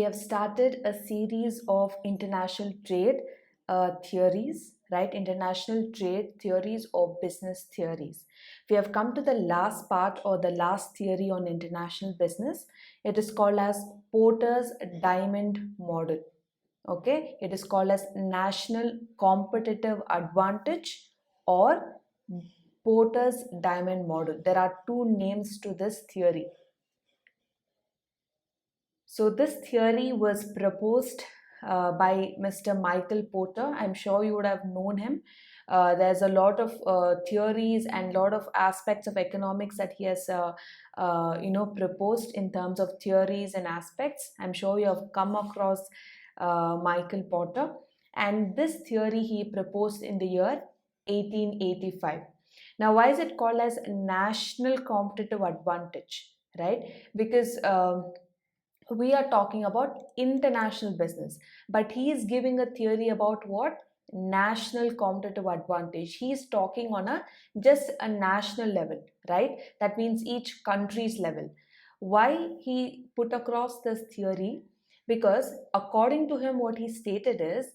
have started a series of international trade theories, right? International trade theories or business theories. We have come to the last part or the last theory on international business. It is called as Porter's Diamond Model. Okay, it is called as National Competitive Advantage or Porter's Diamond Model. There are two names to this theory. So, this theory was proposed by Mr. Michael Porter. I'm sure you would have known him. There's a lot of theories and lot of aspects of economics that he has, proposed in terms of theories and aspects. I'm sure you have come across Michael Porter. And this theory he proposed in the year 1885. Now, why is it called as national competitive advantage? Right? Because we are talking about international business, but he is giving a theory about what? National competitive advantage. He is talking on a just a national level, right? That means each country's level. Why he put across this theory? Because according to him, what he stated is,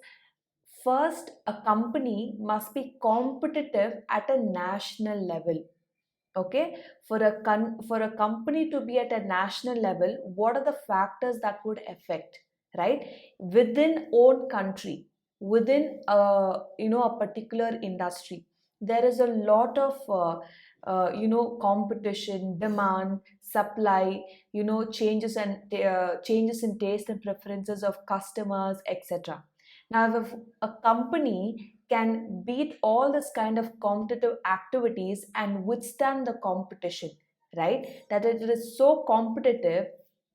first, a company must be competitive at a national level. Okay, for a company to be at a national level, what are the factors that would affect, right? Within own country, within a particular industry, there is a lot of competition, demand, supply, changes in taste and preferences of customers, etc. Now, if a company can beat all this kind of competitive activities and withstand the competition, right? That it is so competitive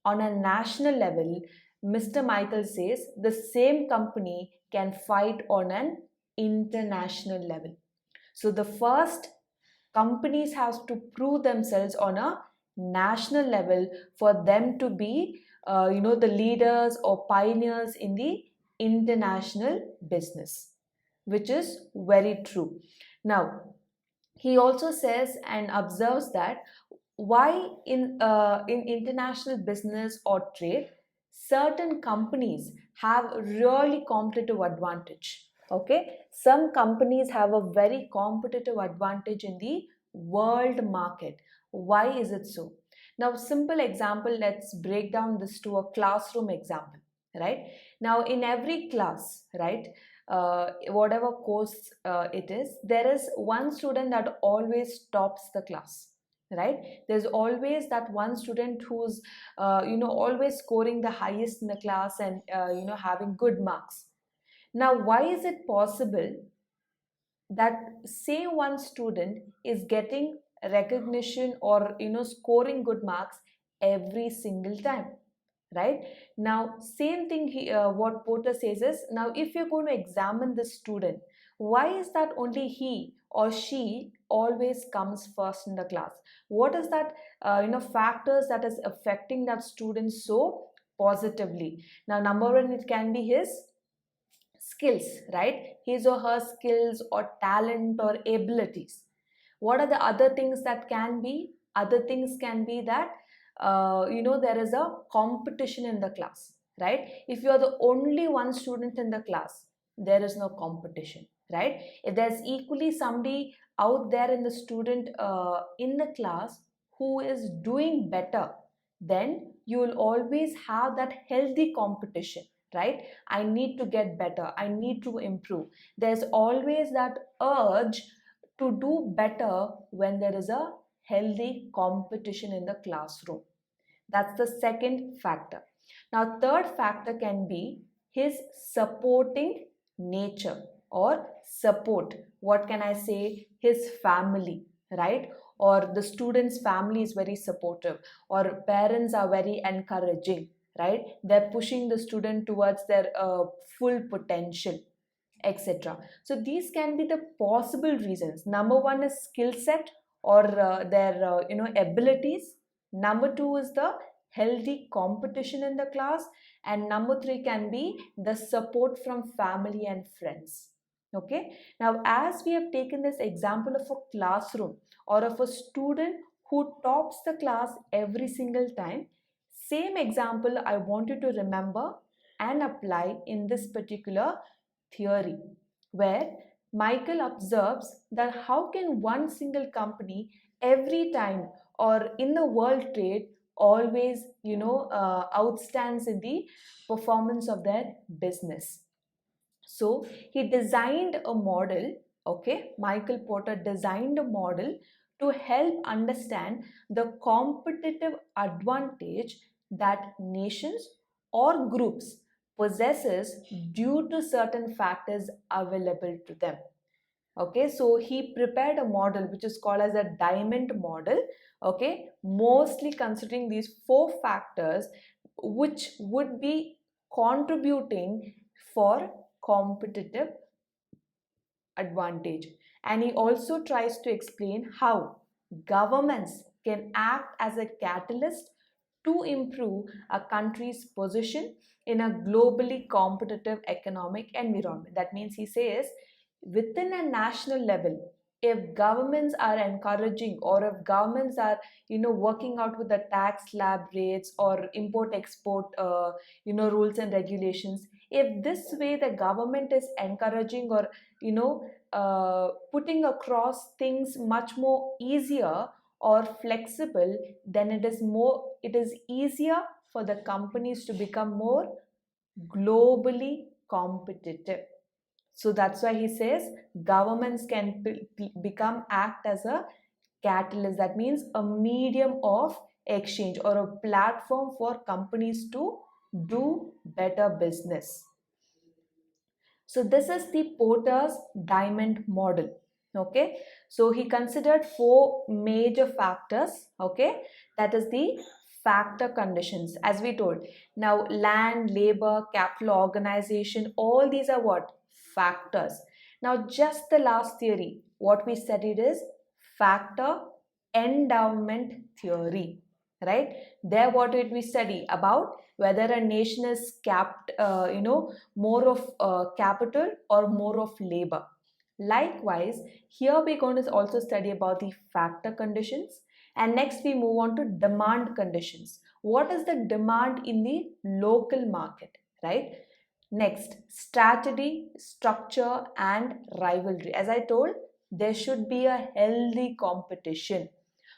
on a national level, Mr. Michael says the same company can fight on an international level. So the first, companies have to prove themselves on a national level for them to be the leaders or pioneers in the international business, which is very true. Now, he also says and observes that why in international business or trade, certain companies have really competitive advantage. Okay, some companies have a very competitive advantage in the world market. Why is it so? Now, simple example, let's break down this to a classroom example, right? Now, in every class, right, whatever course it is, there is one student that always tops the class, right? There's always that one student who's always scoring the highest in the class and having good marks. Now, why is it possible that say one student is getting recognition or scoring good marks every single time, right? Now, same thing what Porter says is, now if you're going to examine the student, why is that only he or she always comes first in the class? What is that factors that is affecting that student so positively? Now, number one, it can be his skills, right? His or her skills or talent or abilities. What are the other things that can be? Other things can be that there is a competition in the class, right? If you are the only one student in the class, there is no competition, right? If there's equally somebody out there in the student in the class who is doing better, then you will always have that healthy competition, right? I need to get better, I need to improve. There's always that urge to do better when there is a healthy competition in the classroom. That's the second factor. Now, third factor can be his supporting nature or support. What can I say? His family, right? Or the student's family is very supportive, or parents are very encouraging, right? They're pushing the student towards their full potential, etc. So these can be the possible reasons. Number one is skill set or their abilities. Number two is the healthy competition in the class, and number three can be the support from family and friends. Okay, now as we have taken this example of a classroom or of a student who tops the class every single time, same example I want you to remember and apply in this particular theory, where Michael observes that how can one single company every time or in the world trade always outstands in the performance of their business. So he designed a model, okay? Michael Porter designed a model to help understand the competitive advantage that nations or groups possesses due to certain factors available to them. Okay, so he prepared a model which is called as a diamond model, okay, mostly considering these four factors which would be contributing for competitive advantage. And he also tries to explain how governments can act as a catalyst to improve a country's position in a globally competitive economic environment. That means he says within a national level, if governments are encouraging or if governments are working out with the tax slab rates or import export rules and regulations, if this way the government is encouraging or putting across things much more easier or flexible, then it is easier for the companies to become more globally competitive. So that's why he says governments can become act as a catalyst. That means a medium of exchange or a platform for companies to do better business. So this is the Porter's diamond model. Okay, so he considered four major factors. Okay, that is the factor conditions, as we told. Now, land, labor, capital, organization, all these are what? Factors. Now, just the last theory, what we studied is factor endowment theory, right? There, what did we study about? Whether a nation is capped, more of capital or more of labor. Likewise, here we're going to also study about the factor conditions, and next we move on to demand conditions. What is the demand in the local market, right? Next, strategy, structure, and rivalry. As I told, there should be a healthy competition.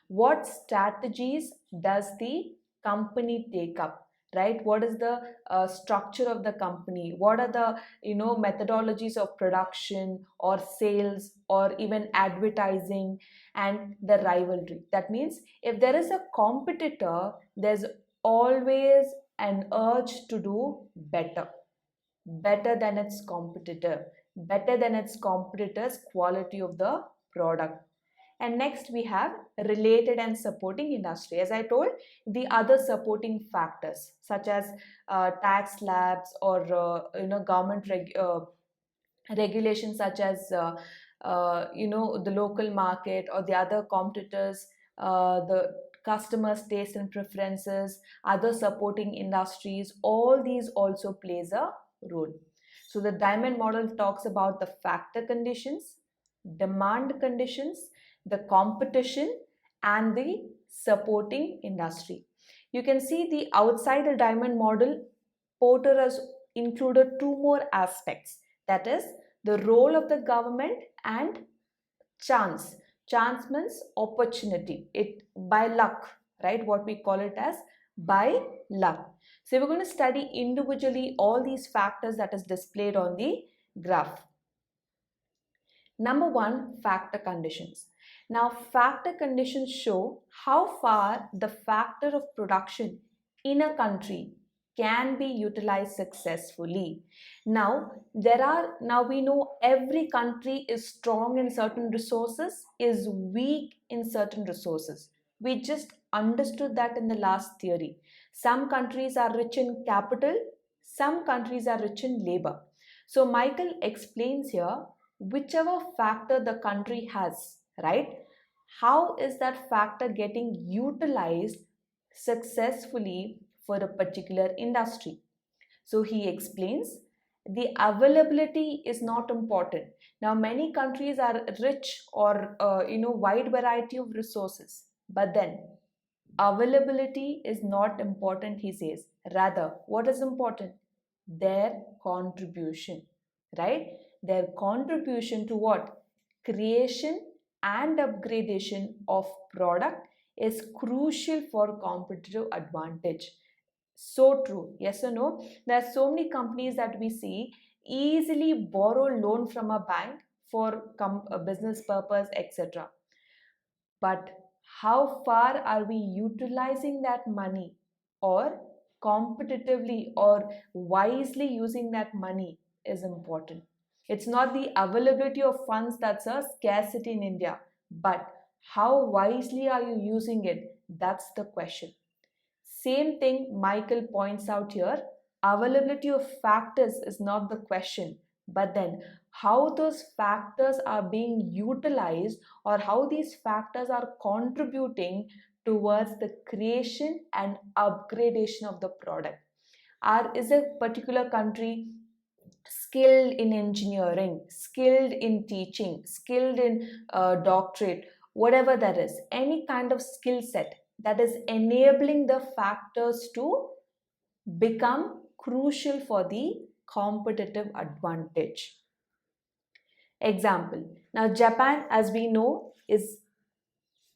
What strategies does the company take up, right? What is the structure of the company? What are the methodologies of production or sales or even advertising? And the rivalry, that means if there is a competitor, there's always an urge to do better than its competitor, better than its competitor's quality of the product. And next we have related and supporting industry. As I told, the other supporting factors such as tax slabs or government regulations such as the local market or the other competitors, the customers' taste and preferences, other supporting industries, all these also plays a role. So the diamond model talks about the factor conditions, demand conditions, the competition, and the supporting industry. You can see the outside the diamond model, Porter has included two more aspects, that is the role of the government and chance. Chance means opportunity, it by luck, right? What we call it as by luck. So we're going to study individually all these factors that is displayed on the graph. Number one, factor conditions. Now, factor conditions show how far the factor of production in a country can be utilized successfully. Now we know every country is strong in certain resources, is weak in certain resources. We just understood that in the last theory. Some countries are rich in capital, some countries are rich in labor. So Michael explains here whichever factor the country has, right? How is that factor getting utilized successfully for a particular industry? So he explains the availability is not important. Now many countries are rich or wide variety of resources, but then Availability is not important, he says. Rather, what is important? Their contribution, right? Their contribution to what? Creation and upgradation of product is crucial for competitive advantage. So true. Yes or no? There are so many companies that we see easily borrow loan from a bank for a business purpose, etc. But how far are we utilizing that money, or competitively or wisely using that money is important. It's not the availability of funds that's a scarcity in India, but how wisely are you using it? That's the question. Same thing Michael points out here. Availability of factors is not the question, but then how those factors are being utilized, or how these factors are contributing towards the creation and upgradation of the product. Is a particular country skilled in engineering, skilled in teaching, skilled in doctorate, whatever that is, any kind of skill set that is enabling the factors to become crucial for the competitive advantage. Example. Now, Japan, as we know, is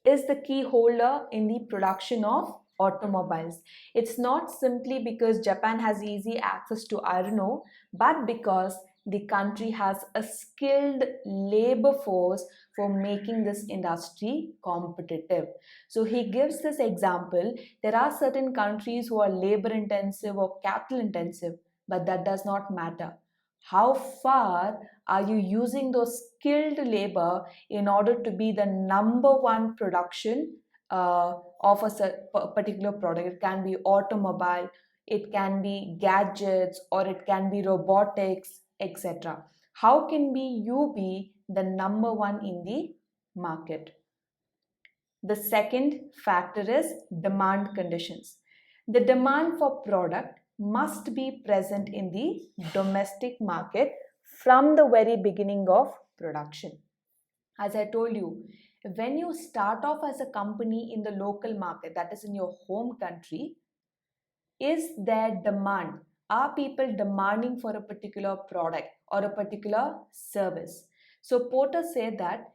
the key holder in the production of automobiles. It's not simply because Japan has easy access to iron ore, but because the country has a skilled labor force for making this industry competitive. So he gives this example. There are certain countries who are labor intensive or capital intensive, but that does not matter. How far are you using those skilled labor in order to be the number one production of a particular product? It can be automobile, it can be gadgets, or it can be robotics, etc. How can you be the number one in the market? The second factor is demand conditions. The demand for product must be present in the domestic market from the very beginning of production. As I told you, when you start off as a company in the local market, that is in your home country, is there demand? Are people demanding for a particular product or a particular service? So Porter said that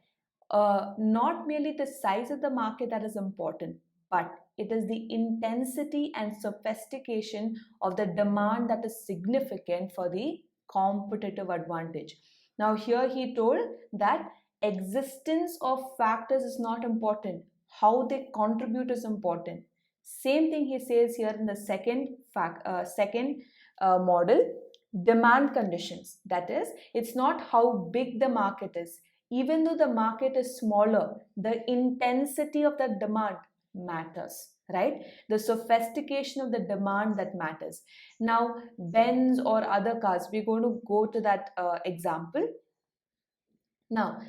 not merely the size of the market that is important, but it is the intensity and sophistication of the demand that is significant for the competitive advantage. Now, here he told that existence of factors is not important, how they contribute is important. Same thing he says here in the second model, demand conditions. That is, it's not how big the market is. Even though the market is smaller, the intensity of the demand matters, right? The sophistication of the demand that matters. Now, Benz or other cars, we're going to go to that example. Now,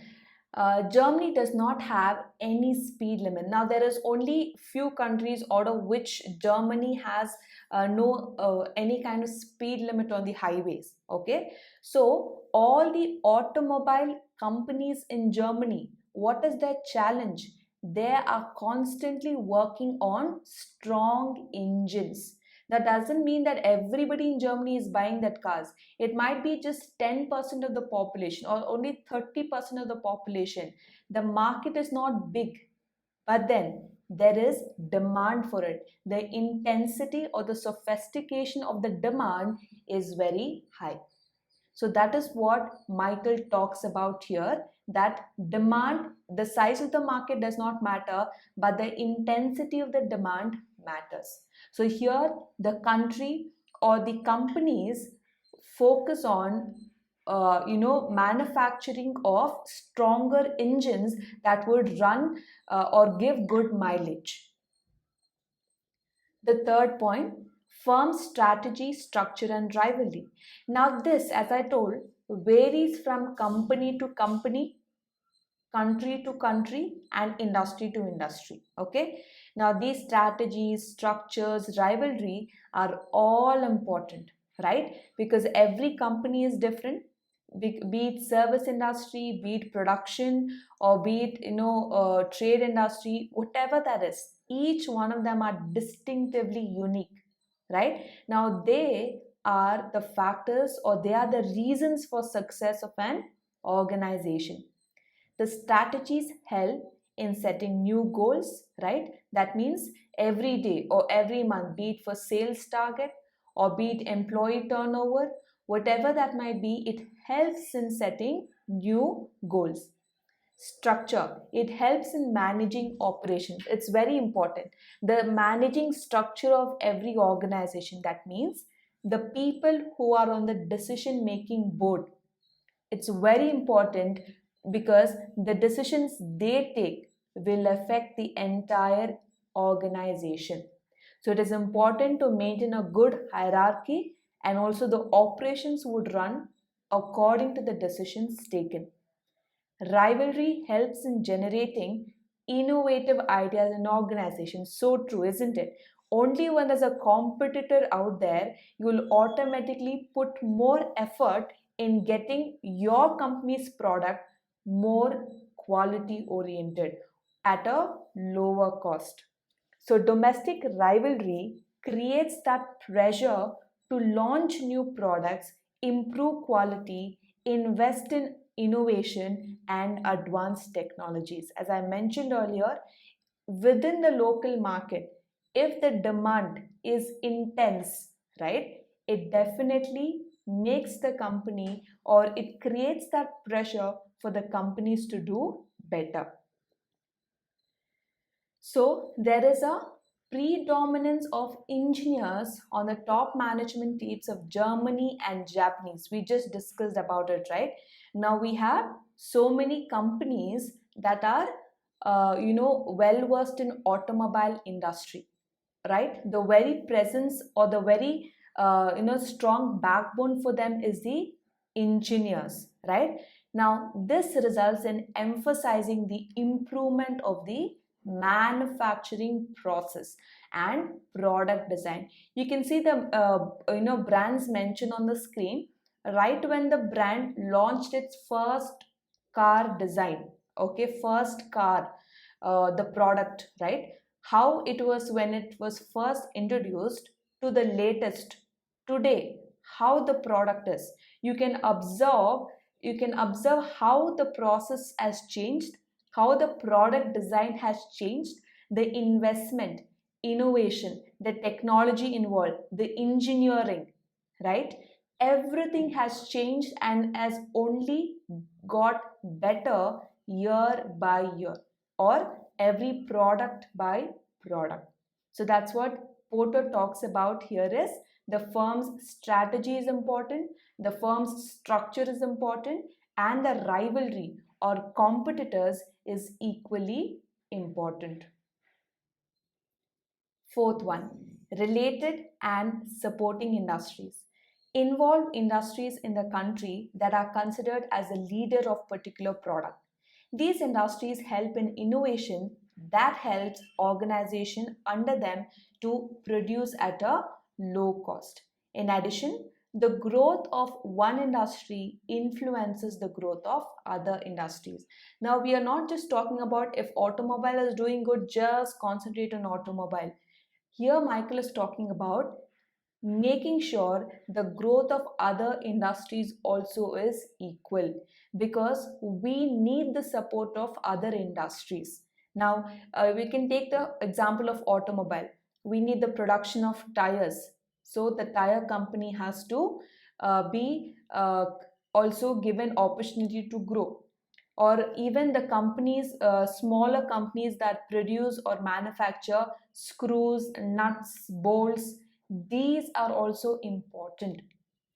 Germany does not have any speed limit. Now, there is only few countries out of which Germany has no any kind of speed limit on the highways. Okay, so all the automobile companies in Germany, what is their challenge? They are constantly working on strong engines. That doesn't mean that everybody in Germany is buying that cars. It might be just 10% of the population or only 30% of the population. The market is not big, but then there is demand for it. The intensity or the sophistication of the demand is very high. So that is what Michael talks about here, that demand, the size of the market does not matter, but the intensity of the demand matters. So here the country or the companies focus on manufacturing of stronger engines that would run or give good mileage. The third point, firm strategy, structure, and rivalry. Now, this, as I told, varies from company to company, country to country, and industry to industry. Okay. Now, these strategies, structures, rivalry are all important, right? Because every company is different. Be it service industry, be it production, or be it trade industry, whatever that is, each one of them are distinctively unique, right? Now they are the factors, or they are the reasons for success of an organization. The strategies help in setting new goals, right? That means every day or every month, be it for sales target or be it employee turnover, whatever that might be, it helps in setting new goals. Structure, it helps in managing operations. It's very important. The managing structure of every organization, that means the people who are on the decision making board, it's very important because the decisions they take will affect the entire organization. So it is important to maintain a good hierarchy, and also the operations would run according to the decisions taken. Rivalry helps in generating innovative ideas in organizations. So true, isn't it? Only when there's a competitor out there, you will automatically put more effort in getting your company's product more quality oriented at a lower cost. So, domestic rivalry creates that pressure to launch new products, improve quality, invest in innovation, and advanced technologies. As I mentioned earlier, within the local market, if the demand is intense, right, it definitely makes the company, or it creates that pressure for the companies to do better. So there is a predominance of engineers on the top management teams of Germany and Japanese. We just discussed about it, right? Now we have so many companies that are, well versed in automobile industry, right? The very presence, or the very, strong backbone for them is the engineers, right? Now this results in emphasizing the improvement of the manufacturing process and product design. You can see the brands mentioned on the screen. Right when the brand launched its first car design, okay, first car, the product, right, how it was when it was first introduced to the latest today, how the product is, you can observe, how the process has changed, how the product design has changed, the investment, innovation, the technology involved, the engineering, right? Everything has changed and has only got better year by year, or every product by product. So that's what Porter talks about here is the firm's strategy is important, the firm's structure is important, and the rivalry or competitors is equally important. Fourth one, related and supporting industries. Involve industries in the country that are considered as a leader of particular product. These industries help in innovation that helps organization under them to produce at a low cost. In addition, the growth of one industry influences the growth of other industries. Now, we are not just talking about if automobile is doing good, just concentrate on automobile. Here, Michael is talking about making sure the growth of other industries also is equal, because we need the support of other industries. Now, we can take the example of automobile. We need the production of tires. So, the tire company has to be also given opportunity to grow, or even the companies, smaller companies that produce or manufacture screws, nuts, bolts, these are also important.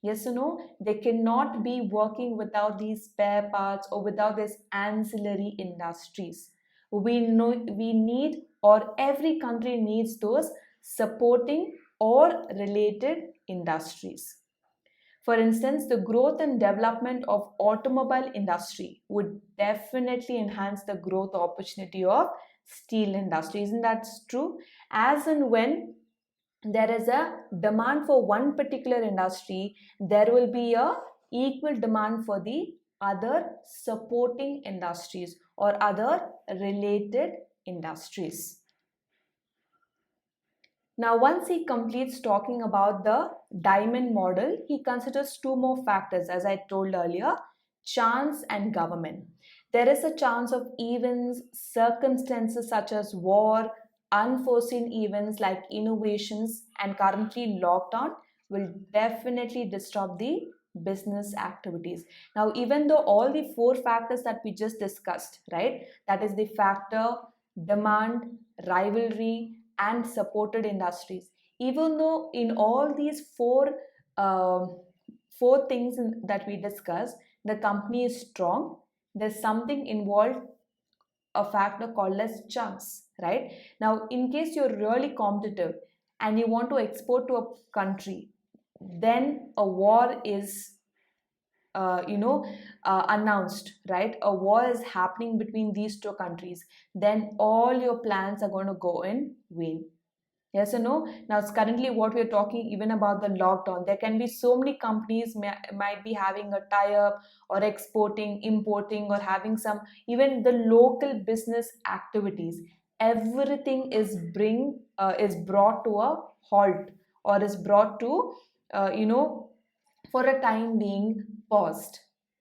Yes or no? They cannot be working without these spare parts or without these ancillary industries. We know we need, or every country needs those supporting or related industries. For instance, the growth and development of automobile industry would definitely enhance the growth opportunity of steel industry. Isn't that true? As and when there is a demand for one particular industry, there will be a equal demand for the other supporting industries or other related industries. Now, once he completes talking about the diamond model, he considers two more factors, as I told earlier: chance and government. There is a chance of events, circumstances such as war, unforeseen events like innovations, and currently lockdown will definitely disrupt the business activities. Now, even though all the four factors that we just discussed, right, that is the factor, demand, rivalry, and supported industries, even though in all these um four things that we discussed, the company is strong, there's something involved, a factor called as chance, right? Now, in case you're really competitive and you want to export to a country, then a war is announced, right? A war is happening between these two countries, then all your plans are going to go in vain. Yes or no? Now, it's currently what we're talking even about the lockdown. There can be so many companies might be having a tie-up or exporting, importing, or having some even the local business activities. Everything is brought to a halt, or is brought to uh, you know for a time being paused,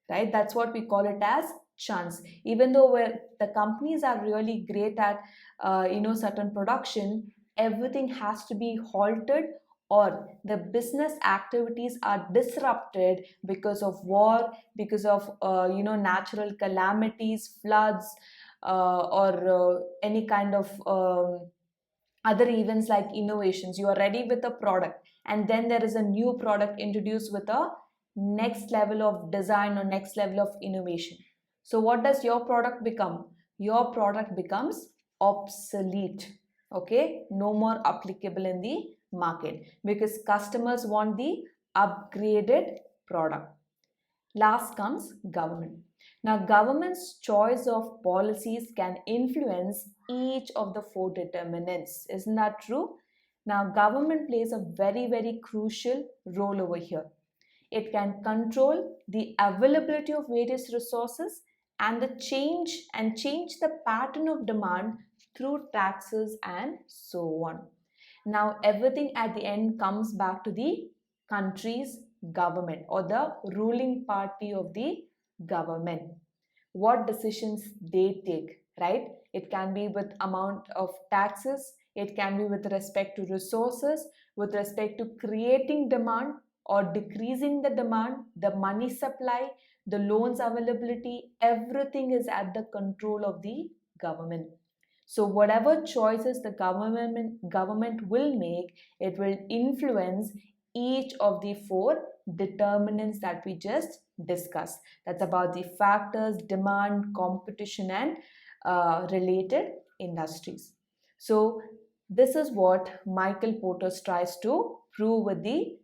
right? That's what we call it as chance. Even though the companies are really great at certain production, everything has to be halted, or the business activities are disrupted because of war, because of natural calamities, floods, or any kind of other events like innovations. You are ready with a product, and then there is a new product introduced with a next level of design or next level of innovation. So what does your product become? Your product becomes obsolete. Okay, no more applicable in the market, because customers want the upgraded product. Last comes government. Now, government's choice of policies can influence each of the four determinants. Isn't that true? Now, government plays a very, very crucial role over here. It can control the availability of various resources and change the pattern of demand through taxes and so on. Now, everything at the end comes back to the country's government, or the ruling party of the government. What decisions they take, right? It can be with amount of taxes, it can be with respect to resources, with respect to creating demand or decreasing the demand, the money supply, the loans availability, everything is at the control of the government. So whatever choices the government will make, it will influence each of the four determinants that we just discussed. That's about the factors, demand, competition, and related industries. So this is what Michael Porter tries to prove with the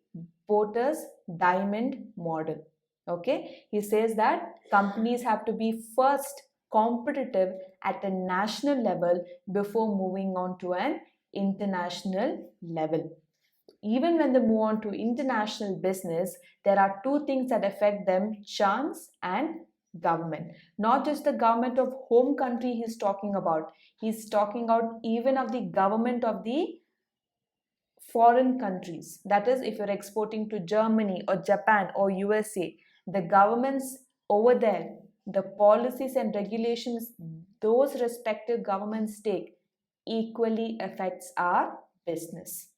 Porter's diamond model. Okay, he says that companies have to be first competitive at a national level before moving on to an international level. Even when they move on to international business, there are two things that affect them: chance and government. Not just the government of home country he's talking about, he's talking about even of the government of the foreign countries. That is, if you're exporting to Germany or Japan or USA, the governments over there, the policies and regulations those respective governments take equally affects our business.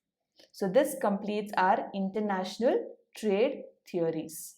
So this completes our international trade theories.